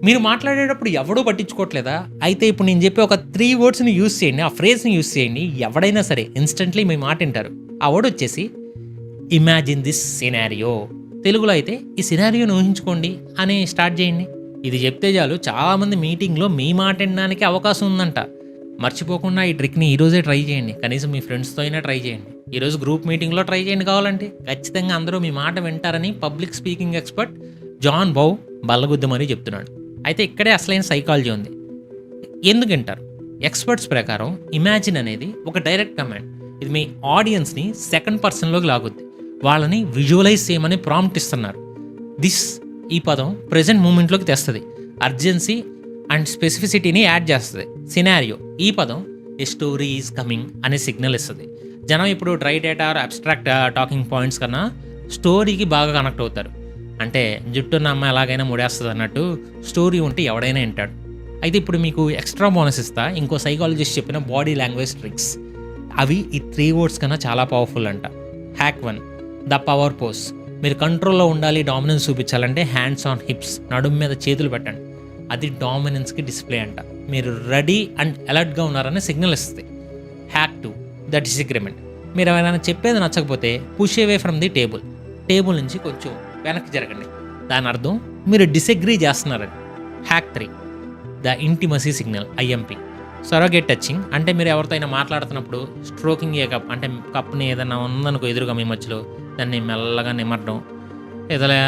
మీరు మాట్లాడేటప్పుడు ఎవడూ పట్టించుకోవట్లేదా? అయితే ఇప్పుడు నేను చెప్పే ఒక 3 వర్డ్స్‌ని యూజ్ చేయండి. ఆ ఫ్రేజ్‌ని యూజ్ చేయండి. ఎవడైనా సరే ఇన్‌స్టంట్‌లీ మీ మాట వింటారు. ఆ వర్డ్ వచ్చేసి ఇమాజిన్ దిస్ సినారియో. తెలుగులో అయితే ఈ సినారియోని ఊహించుకోండి అని స్టార్ట్ చేయండి. ఇది చెప్తే చాలు చాలామంది మీటింగ్‌లో మీ మాట వినడానికి అవకాశం ఉందంట. మర్చిపోకుండా ఈ ట్రిక్‌ని ఈరోజే ట్రై చేయండి. కనీసం మీ ఫ్రెండ్స్‌తో అయినా ట్రై చేయండి. ఈరోజు గ్రూప్ మీటింగ్‌లో ట్రై చేయండి కావాలంటే. ఖచ్చితంగా అందరూ మీ మాట వింటారని పబ్లిక్ స్పీకింగ్ ఎక్స్‌పర్ట్ జాన్ బౌ బల్లగుద్ది మరీ చెప్తున్నాడు. అయితే ఇక్కడే అసలైన సైకాలజీ ఉంది. ఎందుకంటారు? ఎక్స్‌పర్ట్స్ ప్రకారం ఇమాజిన్ అనేది ఒక డైరెక్ట్ కమాండ్. ఇది మీ ఆడియన్స్‌ని సెకండ్ పర్సన్‌లోకి లాగుద్ది. వాళ్ళని విజువలైజ్ చేయమని ప్రాంప్ట్ ఇస్తున్నారు. దిస్ ఈ పదం ప్రెజెంట్ మూమెంట్లోకి తెస్తుంది. అర్జెన్సీ అండ్ స్పెసిఫిసిటీని యాడ్ చేస్తుంది. సినారియో ఈ పదం ఏ స్టోరీ ఈజ్ కమింగ్ అనే సిగ్నల్ ఇస్తుంది. జనం ఇప్పుడు dry data abstract talking points కన్నా స్టోరీకి బాగా కనెక్ట్ అవుతారు. అంటే జుట్టున్న అమ్మాయి ఎలాగైనా ముడేస్తుంది అన్నట్టు స్టోరీ ఉంటే ఎవడైనా వింటాడు. అయితే ఇప్పుడు మీకు ఎక్స్ట్రా బోనస్ ఇస్తా. ఇంకో సైకాలజిస్ట్ చెప్పిన బాడీ లాంగ్వేజ్ ట్రిక్స్. అవి ఈ 3 వర్డ్స్ కన్నా చాలా పవర్ఫుల్ అంట. Hack 1 the power pose. మీరు కంట్రోల్లో ఉండాలి, డామినెన్స్ చూపించాలంటే హ్యాండ్స్ ఆన్ హిప్స్, నడుము మీద చేతులు పెట్టండి. అది డామినెన్స్కి డిస్ప్లే అంట. మీరు రెడీ అండ్ అలర్ట్గా ఉన్నారని సిగ్నల్ ఇస్తుంది. Hack 2 the disagreement. మీరు ఎవరైనా చెప్పేది నచ్చకపోతే push away from the table. Table నుంచి కొంచెం వెనక్కి జరగండి. దాని అర్థం మీరు డిసగ్రీ చేస్తున్నారని. Hack 3 the intimacy signal IMP. Surrogate touching అంటే మీరు ఎవరితో అయినా మాట్లాడుతున్నప్పుడు స్ట్రోకింగ్ ఏ కప్ అంటే కప్ని ఏదైనా ఉందనుకో ఎదురుగా మీ మధ్యలో దాన్ని మెల్లగా నిమరడం, ఏదైనా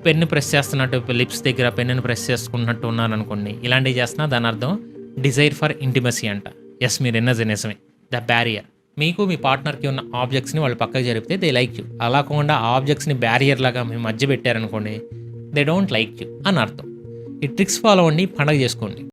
పెన్ను ప్రెస్ చేస్తున్నట్టు లిప్స్ దగ్గర పెన్నుని ప్రెస్ చేసుకున్నట్టు ఉన్నారనుకోండి, ఇలాంటివి చేస్తున్నా దాని అర్థం డిజైర్ ఫర్ ఇంటిమసీ అంట. ఎస్, మీరు ఎన్నది నిజమే. The barrier. మీకు మీ పార్ట్నర్కి ఉన్న ఆబ్జెక్ట్స్ని వాళ్ళు పక్కకు జరిపితే దే లైక్ యూ. అలా కాకుండా ఆ ఆబ్జెక్ట్స్ని బ్యారియర్ లాగా మీ మధ్య పెట్టారనుకోండి, దే డోంట్ లైక్ యూ అని అర్థం. ఈ ట్రిక్స్ ఫాలో అవ్వండి, పండగ చేసుకోండి.